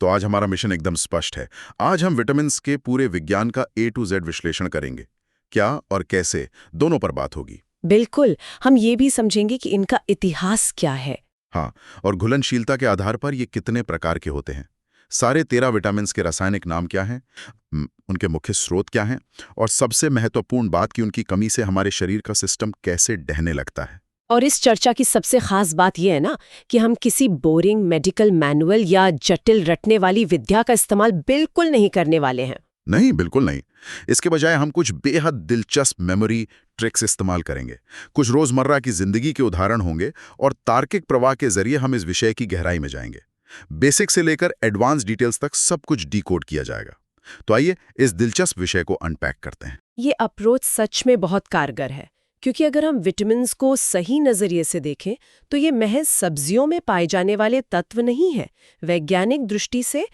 तो आज हमारा मिशन एकदम स्पष्ट है। आज हम विटामिन्स के पूरे विज्ञान का A to Z विश्लेषण करेंगे। क्या और कैसे, दोनों पर बात होगी। बिल्कुल, हम ये भी समझेंगे कि इनका इतिहास क्या है। हाँ, और घुलनशीलता के आधार पर ये कितने प्रकार के होते हैं। सारे 13 विटामिन्स के रासायनिक नाम क्या हैं, उनके मुख्य स्रोत क्या हैं, और सबसे महत्वपूर्ण बात कि उनकी कमी से हमारे शरीर का सिस्टम कैसे ढहने लगता है। और इस चर्चा की सबसे खास बात यह है ना कि हम किसी बोरिंग मेडिकल मैनुअल या जटिल रटने वाली विद्या का इस्तेमाल बिल्कुल नहीं करने वाले हैं। नहीं, बिल्कुल नहीं। इसके बजाय हम कुछ बेहद दिलचस्प मेमोरी ट्रिक्स इस्तेमाल करेंगे। कुछ रोजमर्रा की जिंदगी के उदाहरण होंगे और तार्किक प्रवाह के जरिए हम इस विषय की गहराई में जाएंगे। बेसिक से लेकर एडवांस डिटेल्स तक सब कुछ डिकोड किया जाएगा। तो आइए इस दिलचस्प विषय को अनपैक करते हैं। ये अप्रोच सच में बहुत कारगर है, क्योंकि अगर हम विटामिन्स को सही नजरिए से देखें तो ये महज सब्जियों में पाए जाने वाले तत्व नहीं है। वैज्ञानिक दृष्टि से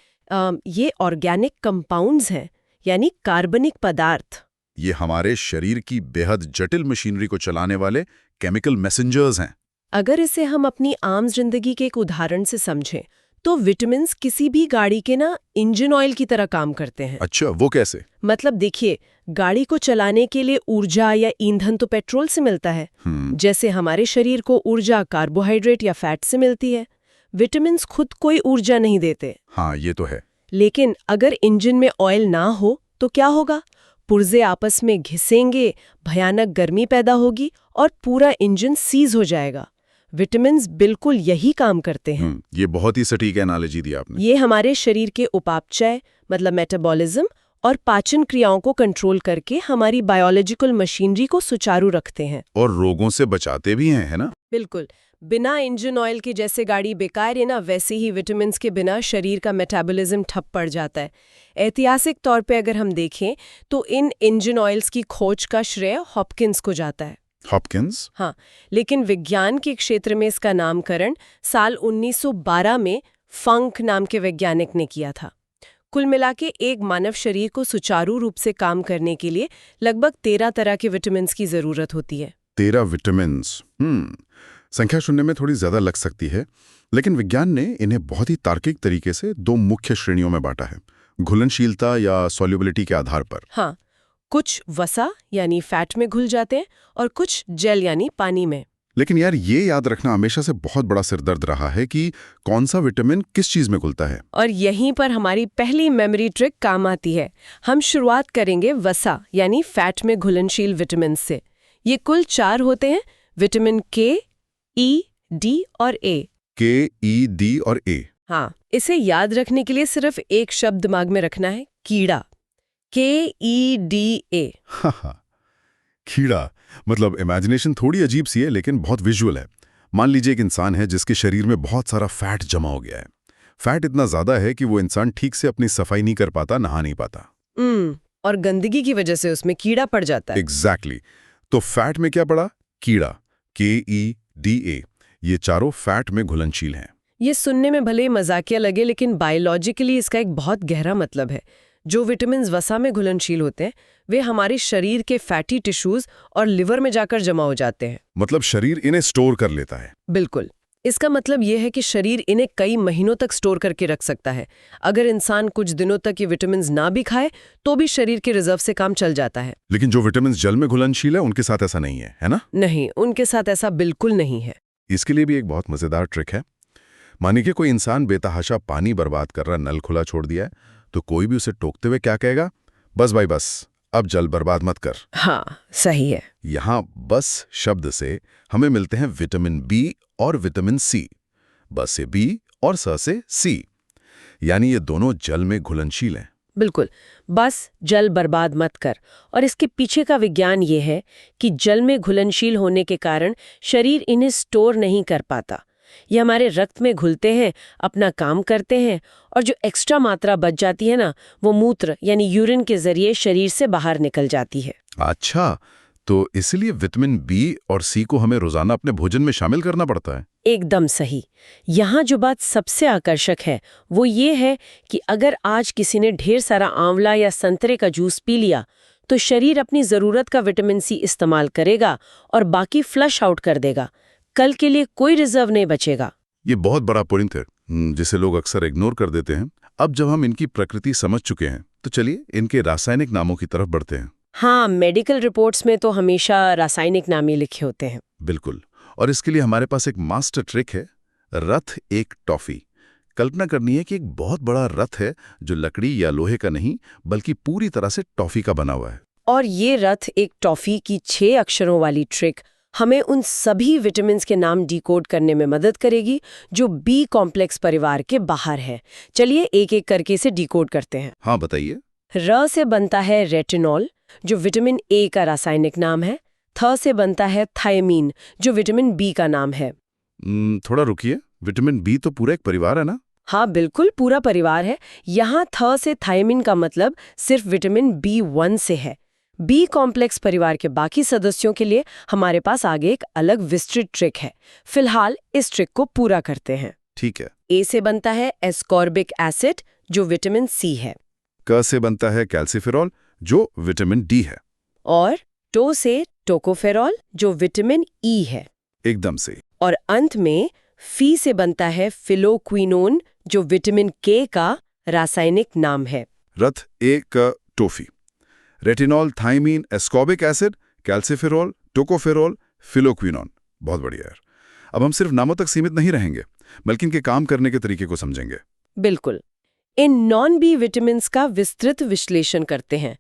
ये ऑर्गेनिक कंपाउंड्स हैं, यानी कार्बनिक पदार्थ। ये हमारे शरीर की बेहद जटिल मशीनरी को चलाने वाले केमिकल मैसेंजर्स हैं। अगर इसे हम अपनी आम जिंदगी के एक उदाहरण से समझें तो विटामिन्स किसी भी गाड़ी के इंजन ऑयल की तरह काम करते हैं। अच्छा, वो कैसे? मतलब देखिए, गाड़ी को चलाने के लिए ऊर्जा या ईंधन तो पेट्रोल से मिलता है, जैसे हमारे शरीर को ऊर्जा कार्बोहाइड्रेट या फैट से मिलती है। विटामिन्स खुद कोई ऊर्जा नहीं देते। हाँ, ये तो है। लेकिन अगर इंजन में ऑयल ना हो तो क्या होगा? पुर्जे आपस में घिसेंगे, भयानक गर्मी पैदा होगी और पूरा इंजन सीज हो जाएगा। विटामिन्स बिल्कुल यही काम करते हैं। ये बहुत ही सटीक एनालॉजी दी आपने। ये हमारे शरीर के उपापचय मतलब मेटाबॉलिज्म और पाचन क्रियाओं को कंट्रोल करके हमारी बायोलॉजिकल मशीनरी को सुचारू रखते हैं। और रोगों से बचाते भी हैं, है ना? बिल्कुल। बिना इंजन ऑयल के जैसे गाड़ी बेकार है ना, वैसे ही विटामिन्स के बिना शरीर का मेटाबॉलिज्म ठप पड़ जाता है। ऐतिहासिक तौर पे अगर हम देखें तो इन इंजन ऑयल्स की खोज का श्रेय हॉपकिंस को जाता है। हॉपकिंस? हाँ, लेकिन विज्ञान के क्षेत्र में इसका नामकरण साल 1912 में फंक नाम के वैज्ञानिक ने किया था। कुल मिला के एक मानव शरीर को सुचारू रूप से काम करने के लिए लगभग 13 तरह के विटामिन्स की जरूरत होती है। 13 विटामिन्स। संख्या सुनने में थोड़ी ज्यादा लग सकती है, लेकिन विज्ञान ने इन्हें बहुत ही तार्किक तरीके से 2 मुख्य श्रेणियों में बांटा है, घुलनशीलता या सॉल्युबिलिटी के आधार पर। हाँ, कुछ वसा यानी फैट में घुल जाते हैं और कुछ जेल यानी पानी में। लेकिन यार, ये याद रखना हमेशा से बहुत बड़ा सिरदर्द रहा है कि कौन सा विटामिन किस चीज में घुलता है। और यहीं पर हमारी पहली मेमोरी ट्रिक काम आती है। हम शुरुआत करेंगे वसा यानी फैट में घुलनशील विटामिन से। ये कुल 4 होते हैं, विटामिन के, ई, डी और ए। के, ई, डी और ए। हाँ, इसे याद रखने के लिए सिर्फ एक शब्द दिमाग में रखना है, कीड़ा। KEDA। कीड़ा मतलब इमेजिनेशन थोड़ी अजीब सी है, लेकिन बहुत विजुअल है। मान लीजिए एक इंसान है जिसके शरीर में बहुत सारा फैट जमा हो गया है। फैट इतना ज्यादा है कि वो इंसान ठीक से अपनी सफाई नहीं कर पाता, नहा नहीं पाता। और गंदगी की वजह से उसमें कीड़ा पड़ जाता है। एग्जैक्टली। तो फैट में क्या पड़ा? कीड़ा। KEDA। ये चारों फैट में घुलनशील हैं। ये सुनने में भले मजाकिया लगे, लेकिन बायोलॉजिकली इसका एक बहुत गहरा मतलब है। जो विटामिन्स वसा में घुलनशील होते हैं वे हमारे शरीर के फैटी टिश्यूज और लिवर में जाकर जमा हो जाते हैं। मतलब शरीर इन्हें स्टोर कर लेता है। बिल्कुल। इसका मतलब यह है कि शरीर इन्हें कई महीनों तक स्टोर करके रख सकता है। अगर इंसान कुछ दिनों तक ये विटामिन्स ना भी खाए तो भी शरीर के रिजर्व से काम चल जाता है। लेकिन जो विटामिन्स जल में घुलनशील है उनके साथ ऐसा नहीं है ना? नहीं, उनके साथ ऐसा बिल्कुल नहीं है। इसके लिए भी एक बहुत मजेदार ट्रिक है। मानिए कि कोई इंसान बेतहाशा पानी बर्बाद कर रहा, नल खुला छोड़ दिया है, तो कोई भी उसे टोकते हुए क्या कहेगा? बस भाई बस, अब जल बर्बाद मत कर। हाँ, सही है। यहाँ बस शब्द से हमें मिलते हैं विटामिन बी और विटामिन सी। बस से बी और स से सी, यानी ये दोनों जल में घुलनशील हैं। बिल्कुल, बस जल बर्बाद मत कर। और इसके पीछे का विज्ञान ये है कि जल में घुलनशील होने के कारण शरीर इन्हें स्टोर नहीं कर पाता। ये हमारे रक्त में घुलते हैं, अपना काम करते हैं, और जो एक्स्ट्रा मात्रा बच जाती है ना, वो मूत्र यानी यूरिन के जरिए शरीर से बाहर निकल जाती है। अच्छा, तो इसलिए विटामिन बी और सी को हमें रोजाना अपने भोजन में शामिल करना पड़ता है। एकदम सही। यहाँ जो बात सबसे आकर्षक है वो ये है कि अगर आज किसी ने ढेर सारा आंवला या संतरे का जूस पी लिया तो शरीर अपनी जरूरत का विटामिन सी इस्तेमाल करेगा और बाकी फ्लश आउट कर देगा। कल के लिए कोई रिजर्व नहीं बचेगा। ये बहुत बड़ा पॉइंट है जिसे लोग अक्सर इग्नोर कर देते हैं। अब जब हम इनकी प्रकृति समझ चुके हैं तो चलिए इनके रासायनिक नामों की तरफ बढ़ते हैं। हाँ, मेडिकल रिपोर्ट्स में तो हमेशा रासायनिक नाम ही लिखे होते हैं। बिल्कुल। और इसके लिए हमारे पास एक मास्टर ट्रिक है, रथ एक टॉफी। कल्पना करनी है कि एक बहुत बड़ा रथ है जो लकड़ी या लोहे का नहीं बल्कि पूरी तरह से टॉफी का बना हुआ है। और ये रथ एक टॉफी की 6 अक्षरों वाली ट्रिक हमें उन सभी विटामिन के नाम डिकोड करने में मदद करेगी जो बी कॉम्प्लेक्स परिवार के बाहर है। चलिए एक एक करके इसे डिकोड करते हैं। हाँ बताइए। र से बनता है रेटिनॉल, जो विटामिन ए का रासायनिक नाम है। थ से बनता है थायमीन, जो विटामिन बी का नाम है। थोड़ा रुकिए, विटामिन बी तो पूरा एक परिवार है ना? हाँ बिल्कुल, पूरा परिवार है। यहाँ थ से थायमीन का मतलब सिर्फ विटामिन B1 से है। बी कॉम्प्लेक्स परिवार के बाकी सदस्यों के लिए हमारे पास आगे एक अलग विस्तृत ट्रिक है। फिलहाल इस ट्रिक को पूरा करते हैं। ठीक है। ए से बनता है एस्कॉर्बिक एसिड, जो विटामिन सी है। क से बनता है कैल्सिफेरॉल, जो विटामिन डी है। और टो से टोकोफेरॉल, जो विटामिन ई है। एकदम से। और अंत में फी से बनता है फिलोक्विनोन, जो विटामिन के का रासायनिक नाम है। रथ एक toffee, retinol, thiamine, ascorbic acid, calciferol, tocopherol, phylloquinone. बहुत बढ़िया यार। अब हम सिर्फ नामों तक सीमित नहीं रहेंगे बल्कि इनके काम करने के तरीके को समझेंगे। बिल्कुल। इन नॉन बी विटामिन का विस्तृत विश्लेषण करते हैं।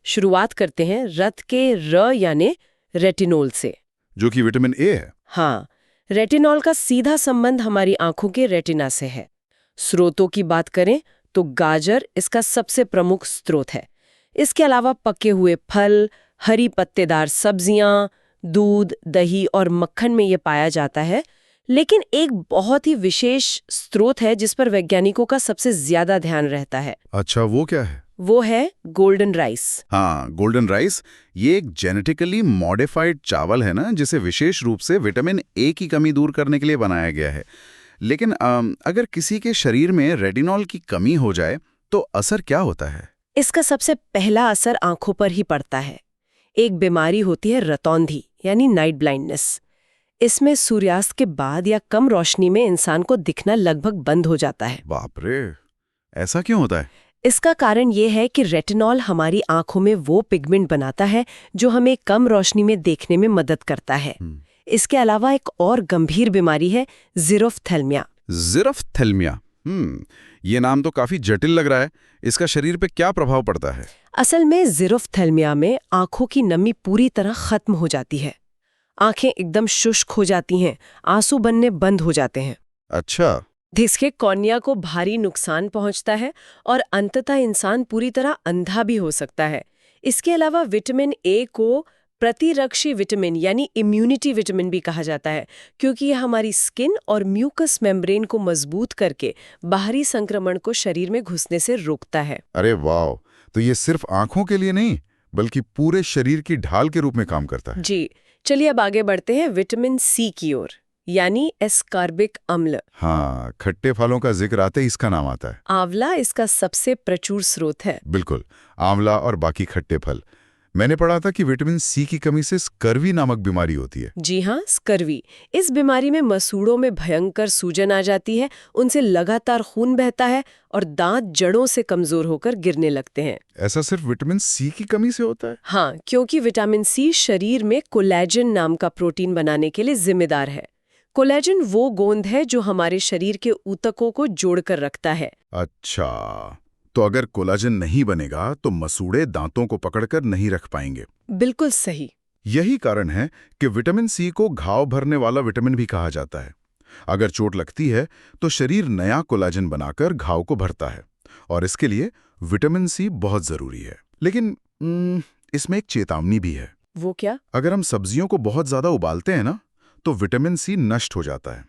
शुरुआत करते हैं रथ के र यानी रेटिनॉल से, जो कि विटामिन ए है। हाँ, रेटिनॉल का सीधा संबंध हमारी आंखों के रेटिना से है। स्रोतों की बात करें तो गाजर इसका सबसे प्रमुख स्रोत है। इसके अलावा पके हुए फल, हरी पत्तेदार सब्जियां, दूध, दही और मक्खन में ये पाया जाता है। लेकिन एक बहुत ही विशेष स्रोत है जिस पर वैज्ञानिकों का सबसे ज्यादा ध्यान रहता है। अच्छा, वो क्या है? वो है गोल्डन राइस। हाँ, गोल्डन राइस। ये एक जेनेटिकली मॉडिफाइड चावल है ना, जिसे विशेष रूप से विटामिन ए की कमी दूर करने के लिए बनाया गया है। लेकिन अगर किसी के शरीर में रेटिनॉल की कमी हो जाए तो असर क्या होता है? इसका सबसे पहला असर आंखों पर ही पड़ता है। एक बीमारी होती है रतौंधी यानी नाइट ब्लाइंडनेस। इसमें सूर्यास्त के बाद या कम रोशनी में इंसान को दिखना लगभग बंद हो जाता है। बाप रे, ऐसा क्यों होता है? इसका कारण ये है कि रेटिनॉल हमारी आंखों में वो पिगमेंट बनाता है जो हमें कम रोशनी में देखने में मदद करता है। इसके अलावा एक और गंभीर बीमारी है ज़ीरोफ्थेल्मिया। ज़ीरोफ्थेल्मिया, ये नाम तो काफी जटिल लग रहा है। इसका शरीर पे क्या प्रभाव पड़ता है? असल में ज़ीरोफ्थेल्मिया में आंखों की नमी पूरी तरह खत्म हो जाती है। आंखें एकदम शुष्क हो जाती हैं, आंसू बनने बंद हो जाते हैं। अच्छा। जिसके कॉर्निया को भारी नुकसान पहुंचता है और अंततः इंसान पूरी तरह अंधा भी हो सकता है। इसके अलावा विटामिन ए को प्रतिरक्षी विटामिन यानी इम्यूनिटी विटामिन भी कहा जाता है, क्योंकि यह हमारी स्किन और म्यूकस मेम्ब्रेन को मजबूत करके बाहरी संक्रमण को शरीर में घुसने से रोकता है। अरे वाह, तो ये सिर्फ आंखों के लिए नहीं बल्कि पूरे शरीर की ढाल के रूप में काम करता है। जी, चलिए अब आगे बढ़ते हैं विटामिन सी की ओर, यानी एस्कॉर्बिक अम्ल। हाँ, खट्टे फलों का जिक्र आते ही इसका नाम आता है। आंवला इसका सबसे प्रचुर स्रोत है। बिल्कुल, आंवला और बाकी खट्टे फल। मैंने पढ़ा था कि विटामिन सी की कमी से स्कर्वी नामक बीमारी होती है। जी हाँ, स्कर्वी। इस बीमारी में मसूड़ों में भयंकर सूजन आ जाती है, उनसे लगातार खून बहता है और दांत जड़ों से कमजोर होकर गिरने लगते हैं। ऐसा सिर्फ विटामिन सी की कमी से होता है? हाँ, क्योंकि विटामिन सी शरीर में कोलेजन नाम का प्रोटीन बनाने के लिए जिम्मेदार है। कोलेजन वो गोंद है जो हमारे शरीर के ऊतकों को जोड़कर रखता है। अच्छा, तो अगर कोलाजन नहीं बनेगा तो मसूड़े दांतों को पकड़कर नहीं रख पाएंगे। बिल्कुल सही। यही कारण है कि विटामिन सी को घाव भरने वाला विटामिन भी कहा जाता है। अगर चोट लगती है तो शरीर नया कोलाजन बनाकर घाव को भरता है और इसके लिए विटामिन सी बहुत जरूरी है। लेकिन इसमें एक चेतावनी भी है। वो क्या? अगर हम सब्जियों को बहुत ज्यादा उबालते हैं ना तो विटामिन सी नष्ट हो जाता है,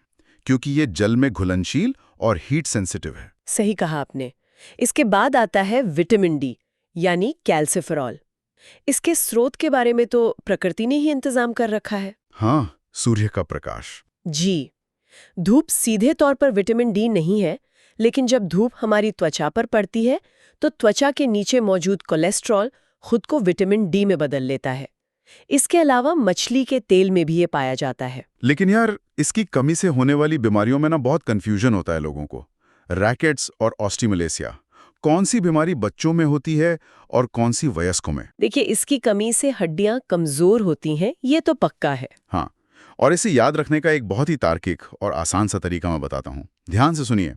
क्योंकि ये जल में घुलनशील और हीट सेंसिटिव है। सही कहा आपने। इसके बाद आता है विटामिन डी यानी कैल्सिफेरॉल। इसके स्रोत के बारे में तो प्रकृति ने ही इंतजाम कर रखा है। हाँ, सूर्य का प्रकाश। जी, धूप सीधे तौर पर विटामिन डी नहीं है, लेकिन जब धूप हमारी त्वचा पर पड़ती है तो त्वचा के नीचे मौजूद कोलेस्ट्रॉल खुद को विटामिन डी में बदल लेता है। इसके अलावा मछली के तेल में भी ये पाया जाता है। लेकिन यार, इसकी कमी से होने वाली बीमारियों में ना बहुत कंफ्यूजन होता है लोगों को। रैकेट्स और ऑस्टियोमलेसिया, कौन सी बीमारी बच्चों में होती है और कौन सी वयस्कों में? देखिए, इसकी कमी से हड्डियां कमजोर होती हैं, ये तो पक्का है। हाँ, और इसे याद रखने का एक बहुत ही तार्किक और आसान सा तरीका मैं बताता हूँ। ध्यान से सुनिए।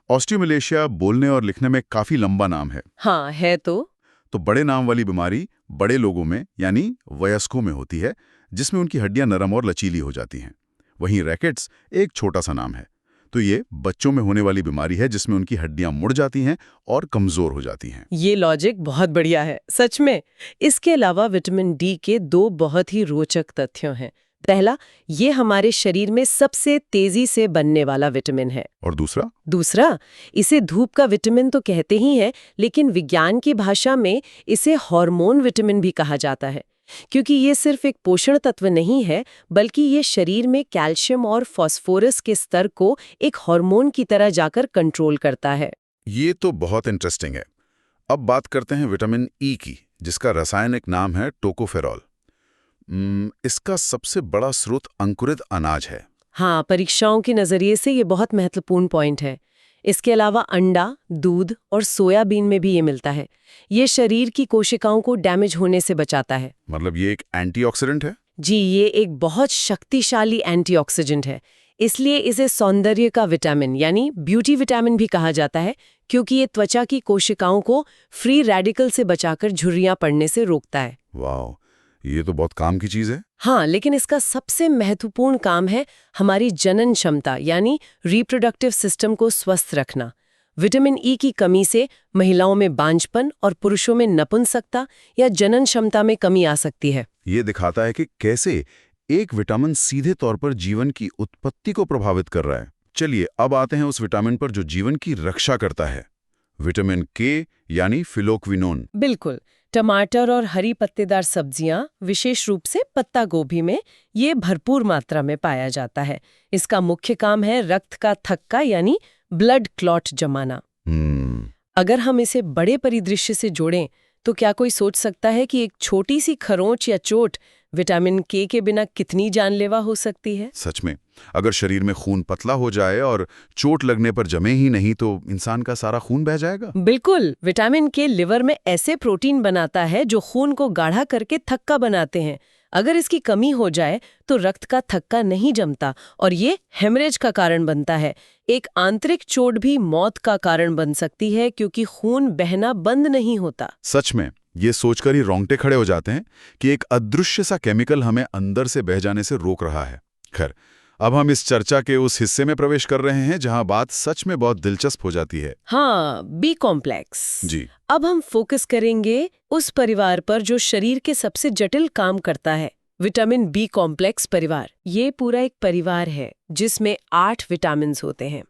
ऑस्टियोमलेशिया बोलने और लिखने में काफी लंबा नाम है। हाँ, है तो बड़े नाम वाली बीमारी बड़े लोगों में यानी वयस्कों में होती है, जिसमें उनकी हड्डियां नरम और लचीली हो जाती हैं। वहीं रैकेट्स एक छोटा सा नाम है, तो ये बच्चों में होने वाली बीमारी है जिसमें उनकी हड्डियां मुड़ जाती हैं और कमजोर हो जाती हैं। ये लॉजिक बहुत बढ़िया है, सच में। इसके अलावा विटामिन डी के दो बहुत ही रोचक तथ्यों हैं। पहला, ये हमारे शरीर में सबसे तेजी से बनने वाला विटामिन है। और दूसरा, इसे धूप का विटामिन तो कहते ही हैं, लेकिन विज्ञान की भाषा में इसे हार्मोन विटामिन भी कहा जाता है, क्योंकि ये सिर्फ एक पोषण तत्व नहीं है, बल्कि ये शरीर में कैल्शियम और फास्फोरस के स्तर को एक हार्मोन की तरह जाकर कंट्रोल करता है। ये तो बहुत इंटरेस्टिंग है। अब बात करते हैं विटामिन ई की, जिसका रासायनिक नाम है टोकोफेरॉल। इसका सबसे बड़ा स्रोत अंकुरित अनाज है। हाँ, परीक्षाओं के नजरिए से ये बहुत महत्वपूर्ण पॉइंट है। इसके अलावा अंडा, दूध और सोयाबीन में भी ये मिलता है। ये शरीर की कोशिकाओं को डैमेज होने से बचाता है। मतलब ये एक एंटीऑक्सीडेंट है? जी, ये एक बहुत शक्तिशाली एंटीऑक्सीडेंट है। इसलिए इसे सौंदर्य का विटामिन यानी ब्यूटी विटामिन भी कहा जाता है, क्योंकि ये त्वचा की कोशिकाओं को फ्री रेडिकल से बचाकर झुर्रियां पड़ने से रोकता है। वाह, ये तो बहुत काम की चीज है। हाँ, लेकिन इसका सबसे महत्वपूर्ण काम है हमारी जनन क्षमता यानी रिप्रोडक्टिव सिस्टम को स्वस्थ रखना। विटामिन ई की कमी से महिलाओं में बांझपन और पुरुषों में नपुंसकता या जनन क्षमता में कमी आ सकती है। ये दिखाता है कि कैसे एक विटामिन सीधे तौर पर जीवन की उत्पत्ति को प्रभावित कर रहा है। चलिए अब आते हैं उस विटामिन पर जो जीवन की रक्षा करता है, विटामिन के यानी फिलोक्विनोन। बिल्कुल, टमाटर और हरी पत्तेदार सब्जियां, विशेष रूप से पत्ता गोभी में ये भरपूर मात्रा में पाया जाता है। इसका मुख्य काम है रक्त का थक्का यानी ब्लड क्लॉट जमाना। अगर हम इसे बड़े परिदृश्य से जोड़ें तो क्या कोई सोच सकता है कि एक छोटी सी खरोंच या चोट विटामिन के बिना कितनी जानलेवा हो सकती है? सच में, अगर शरीर में खून पतला हो जाए और चोट लगने पर जमे ही नहीं तो इंसान का सारा खून बह जाएगा। बिल्कुल, विटामिन के लिवर में ऐसे प्रोटीन बनाता है जो खून को गाढ़ा करके थक्का बनाते हैं। अगर इसकी कमी हो जाए तो रक्त का थक्का नहीं जमता और ये हेमरेज का कारण बनता है। एक आंतरिक चोट भी मौत का कारण बन सकती है, क्योंकि खून बहना बंद नहीं होता। सच में, ये सोचकर ही रोंगटे खड़े हो जाते हैं कि एक अदृश्य सा केमिकल हमें अंदर से बह जाने से रोक रहा है। खैर, अब हम इस चर्चा के उस हिस्से में प्रवेश कर रहे हैं जहां बात सच में बहुत दिलचस्प हो जाती है। हाँ, बी कॉम्प्लेक्स। जी। अब हम फोकस करेंगे उस परिवार पर जो शरीर के सबसे जटिल काम करता है, विटामिन बी कॉम्प्लेक्स परिवार। ये पूरा एक परिवार है जिसमें 8 विटामिन होते हैं।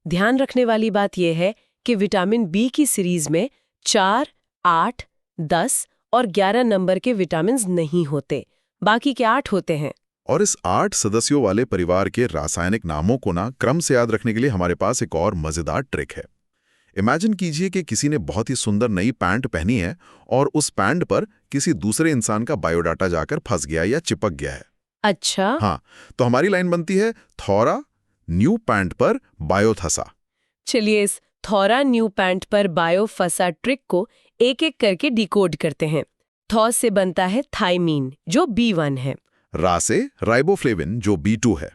ध्यान रखने वाली बात यह है कि विटामिन बी की सीरीज में 4, 8, 10 और 11 नंबर के विटामिन नहीं होते, बाकी के 8 होते हैं। और इस 8 सदस्यों वाले परिवार के रासायनिक नामों को ना क्रम से याद रखने के लिए हमारे पास एक और मजेदार ट्रिक है। इमेजिन कीजिए कि किसी ने बहुत ही सुंदर नई पैंट पहनी है और उस पैंट पर किसी दूसरे इंसान का बायोडाटा जाकर फंस गया या चिपक गया है। अच्छा। हाँ, तो हमारी लाइन बनती है थोरा न्यू पैंट पर बायोथसा। चलिए इस थोरा न्यू पैंट पर बायोफसा ट्रिक को एक एक करके डिकोड करते हैं। थॉ से बनता है थाइमीन जो B1 है। रा से राइबोफ्लेविन जो B2 है।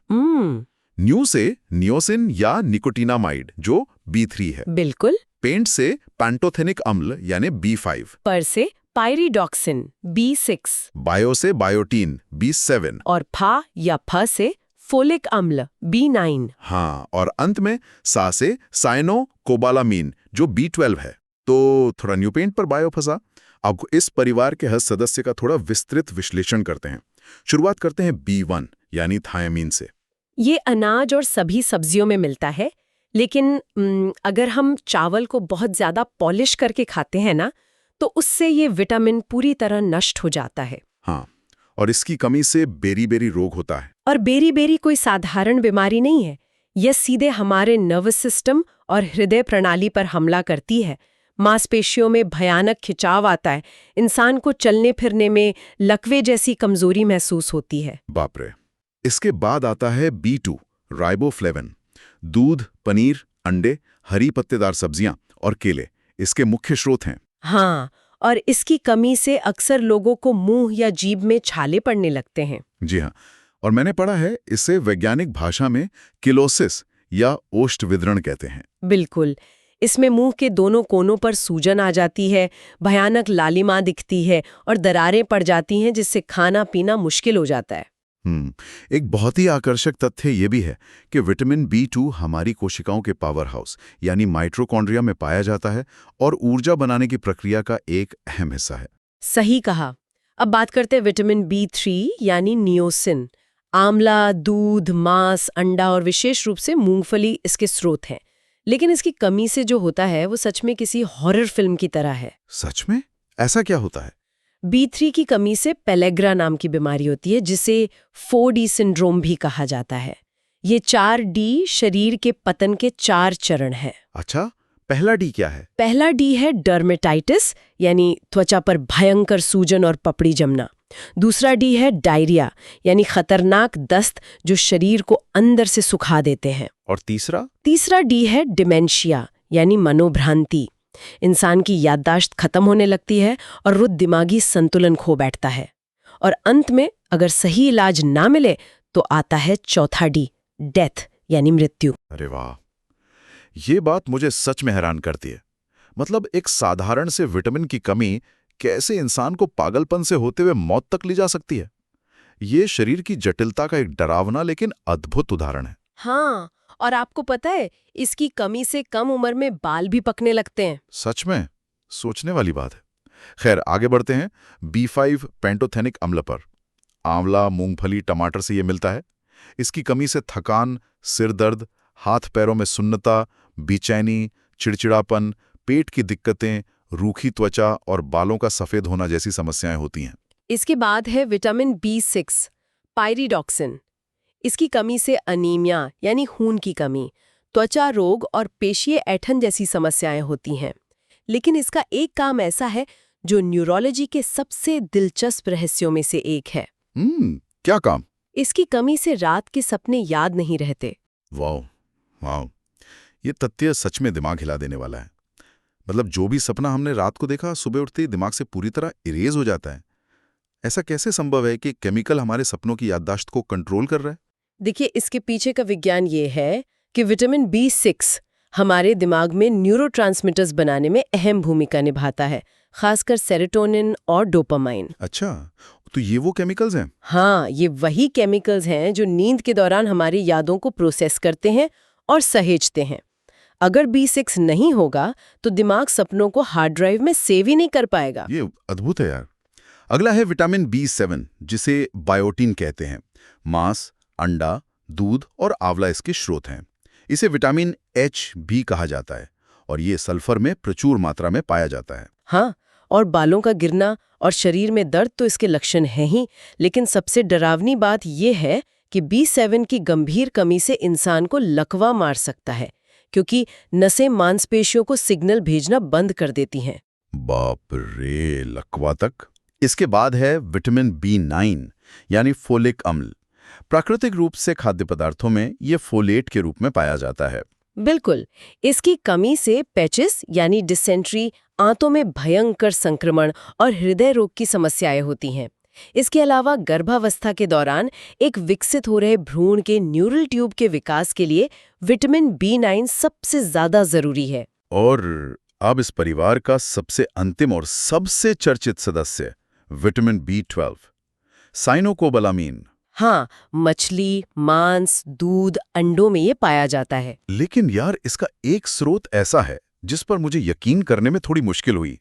न्यू से नियोसिन या निकोटिनामाइड जो B3 है। बिल्कुल। पेंट से पैंटोथेनिक अम्ल यानी B5। पर से पायरिडॉक्सिन B6। बायो से बायोटीन B7। और फा या फ से फोलिक अम्ल B9। हाँ, और अंत में सा से साइनोकोबालामीन जो B12 है। तो थोड़ा न्यू पेंट पर बायो फंसा। अब इस परिवार के हर सदस्य का थोड़ा विस्तृत विश्लेषण करते हैं। शुरुआत करते हैं B1 यानी थायामीन से। ये अनाज और सभी सब्जियों में मिलता है, लेकिन अगर हम चावल को बहुत ज्यादा पॉलिश करके खाते हैं ना, तो उससे ये विटामिन पूरी तरह नष्ट हो जाता है। हाँ, और इसकी कमी से बेरी-बेरी रोग होता है। और बेरी-बेरी कोई साधारण बीमारी नहीं है। यह सीधे हमारे नर्वस सिस्टम और हृदय प्रणाली पर हमला करती है। मांसपेशियों में भयानक खिंचाव आता है। इंसान को चलने फिरने में लकवे जैसी कमजोरी महसूस होती है। बाप रे। इसके बाद आता है B2 राइबोफ्लेविन। दूध, पनीर, अंडे, हरी पत्तेदार सब्जियां और केले इसके मुख्य स्रोत हैं। हाँ, और इसकी कमी से अक्सर लोगों को मुंह या जीभ में छाले पड़ने लगते हैं। जी हाँ, और मैंने पढ़ा है इसे वैज्ञानिक भाषा में किलोसिस या ओष्ठ विदरण कहते हैं। बिल्कुल, इसमें मुंह के दोनों कोनों पर सूजन आ जाती है, भयानक लालिमा दिखती है और दरारें पड़ जाती हैं जिससे खाना पीना मुश्किल हो जाता है। एक बहुत ही आकर्षक तथ्य ये भी है कि विटामिन B2 हमारी कोशिकाओं के पावर हाउस यानी माइटोकॉन्ड्रिया में पाया जाता है और ऊर्जा बनाने की प्रक्रिया का एक अहम हिस्सा है। सही कहा। अब बात करते हैं विटामिन B3 यानी नियोसिन। आंवला, दूध, मांस, अंडा और विशेष रूप से मूंगफली इसके स्रोत हैं। लेकिन इसकी कमी से जो होता है वो सच में किसी हॉरर फिल्म की तरह है। सच में? ऐसा क्या होता है? B3 की कमी से पेलेग्रा नाम की बीमारी होती है जिसे 4D सिंड्रोम भी कहा जाता है। ये 4D शरीर के पतन के 4 चरण हैं। अच्छा, पहला D क्या है? पहला D है डर्मेटाइटिस यानी त्वचा पर भयंकर सूजन और पपड़ी जमना। दूसरा D है डायरिया यानी खतरनाक दस्त जो शरीर को अंदर से सुखा देते हैं। और तीसरा? तीसरा D है डिमेंशिया यानी मनोभ्रांति। इंसान की याददाश्त खत्म होने लगती है और वो दिमागी संतुलन खो बैठता है। और अंत में अगर सही इलाज ना मिले तो आता है चौथा D, डेथ यानी मृत्यु। अरे वाह, ये बात मुझे सच में हैरान करती है। मतलब एक साधारण से विटामिन की कमी कैसे इंसान को पागलपन से होते हुए मौत तक ले जा सकती है। ये शरीर की जटिलता का एक डरावना लेकिन अद्भुत उदाहरण है। हाँ, और आपको पता है इसकी कमी से कम उम्र में बाल भी पकने लगते हैं। सच में सोचने वाली बात है। खैर, आगे बढ़ते हैं B5 पेंटोथेनिक अम्ल पर। आंवला, मूंगफली, टमाटर से ये मिलता है। इसकी कमी से थकान, सिर दर्द, हाथ पैरों में सुन्नता, बेचैनी, चिड़चिड़ापन, पेट की दिक्कतें, रूखी त्वचा और बालों का सफेद होना जैसी समस्याएं होती हैं। इसके बाद है विटामिन B6, पायरिडॉक्सिन। इसकी कमी से अनीमिया यानी खून की कमी, त्वचा रोग और पेशीय ऐंठन जैसी समस्याएं होती हैं। लेकिन इसका एक काम ऐसा है जो न्यूरोलॉजी के सबसे दिलचस्प रहस्यों में से एक है। क्या काम? इसकी कमी से रात के सपने याद नहीं रहते। वाह वाह, ये तथ्य सच में दिमाग हिला देने वाला है। मतलब जो भी सपना हमने रात को देखा, सुबह उठते ही दिमाग से पूरी तरह इरेज हो जाता है। ऐसा कैसे संभव है कि केमिकल हमारे सपनों की याददाश्त को कंट्रोल कर रहा है? देखिए, इसके पीछे का विज्ञान ये है कि विटामिन B6 हमारे दिमाग में न्यूरोट्रांसमीटर्स बनाने में अहम भूमिका निभाता है, खासकर सेरोटोनिन और डोपामाइन। अच्छा, तो ये वो केमिकल्स हैं? हाँ, ये वही केमिकल्स हैं जो नींद के दौरान हमारी यादों को प्रोसेस करते हैं और सहेजते हैं। अगर B6 नहीं होगा तो दिमाग सपनों को हार्ड ड्राइव में सेव ही नहीं कर पाएगा। ये अद्भुत है यार। अगला है विटामिन B7 जिसे बायोटिन कहते हैं। मांस, अंडा, दूध और आंवला इसके स्रोत हैं। इसे विटामिन H भी कहा जाता है और ये सल्फर में प्रचुर मात्रा में पाया जाता है। हाँ, और बालों का गिरना और शरीर में दर्द तो इसके लक्षण हैं ही, लेकिन सबसे डरावनी बात यह है कि B7 की गंभीर कमी से इंसान को लकवा मार सकता है, क्योंकि नसें मांसपेशियों को सिग्नल भेजना बंद कर देती हैं। बाप रे, लकवा तक? इसके बाद है विटामिन B9 यानी फोलिक अम्ल। प्राकृतिक रूप से खाद्य पदार्थों में ये फोलेट के रूप में पाया जाता है। बिल्कुल, इसकी कमी से पेचिस यानी डिसेंट्री, आंतों में भयंकर संक्रमण और हृदय रोग की समस्याएं होती हैं। इसके अलावा गर्भावस्था के दौरान एक विकसित हो रहे भ्रूण के न्यूरल ट्यूब के विकास के लिए विटामिन B9 सबसे ज्यादा जरूरी है। और अब इस परिवार का सबसे अंतिम और सबसे चर्चित सदस्य विटामिन B12, साइनोकोबालामीन। हाँ, मछली, मांस, दूध, अंडों में ये पाया जाता है। लेकिन यार, इसका एक स्रोत ऐसा है जिस पर मुझे यकीन करने में थोड़ी मुश्किल हुई।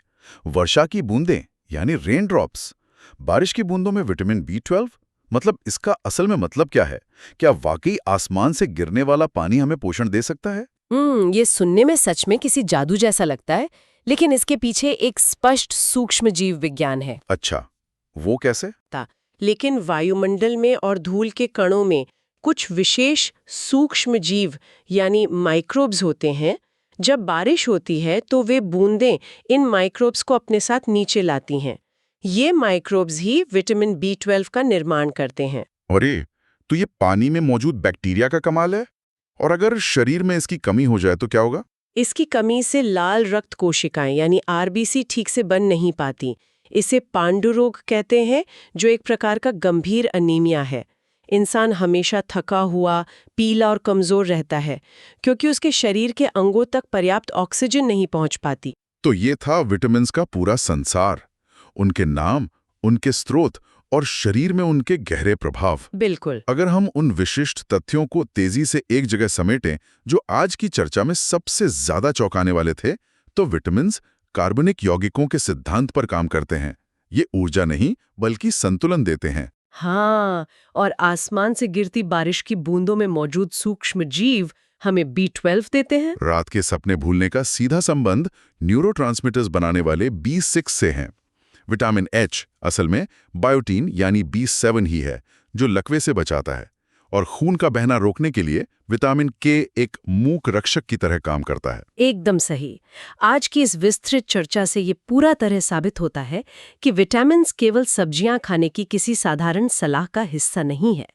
वर्षा की बूंदें यानी रेन ड्रॉप्स। बारिश की बूंदों में विटामिन B12, मतलब इसका असल में मतलब क्या है? क्या वाकई आसमान से गिरने वाला पानी हमें पोषण दे सकता है? ये सुनने में सच में किसी जादू जैसा लगता है, लेकिन इसके पीछे एक स्पष्ट सूक्ष्म जीव विज्ञान है। अच्छा, वो कैसे? लेकिन वायुमंडल में और धूल के कणों में कुछ विशेष सूक्ष्म जीव यानी माइक्रोब्स होते हैं। जब बारिश होती है तो वे बूंदें इन माइक्रोब्स को अपने साथ नीचे लाती हैं। ये माइक्रोब्स ही विटामिन B12 का निर्माण करते हैं। अरे, तो ये पानी में मौजूद बैक्टीरिया का कमाल है। और अगर शरीर में इसकी कमी हो जाए तो क्या होगा? इसकी कमी से लाल रक्त कोशिकाएं यानी आरबीसी ठीक से बन नहीं पाती। इसे पांडु रोग कहते हैं, जो एक प्रकार का गंभीर अनीमिया है। इंसान हमेशा थका हुआ, पीला और कमजोर रहता है, क्योंकि उसके शरीर के अंगों तक पर्याप्त ऑक्सीजन नहीं पहुंच पाती। तो ये था विटामिन्स का पूरा संसार, उनके नाम, उनके स्रोत और शरीर में उनके गहरे प्रभाव। बिल्कुल। अगर हम उन विशिष्ट तथ्यों को तेजी से एक जगह समेटें जो आज की चर्चा में सबसे ज्यादा चौंकाने वाले थे, तो विटामिन्स कार्बनिक यौगिकों के सिद्धांत पर काम करते हैं। ये ऊर्जा नहीं बल्कि संतुलन देते हैं। हाँ, और आसमान से गिरती बारिश की बूंदों में मौजूद सूक्ष्म जीव हमें B12 देते हैं। रात के सपने भूलने का सीधा संबंध न्यूरोट्रांसमीटर्स बनाने वाले B6 से है। विटामिन H असल में बायोटीन यानी B7 ही है, जो लकवे से बचाता है, और खून का बहना रोकने के लिए विटामिन K एक मूक रक्षक की तरह काम करता है। एकदम सही। आज की इस विस्तृत चर्चा से ये पूरा तरह साबित होता है कि विटामिन्स केवल सब्जियां खाने की किसी साधारण सलाह का हिस्सा नहीं है।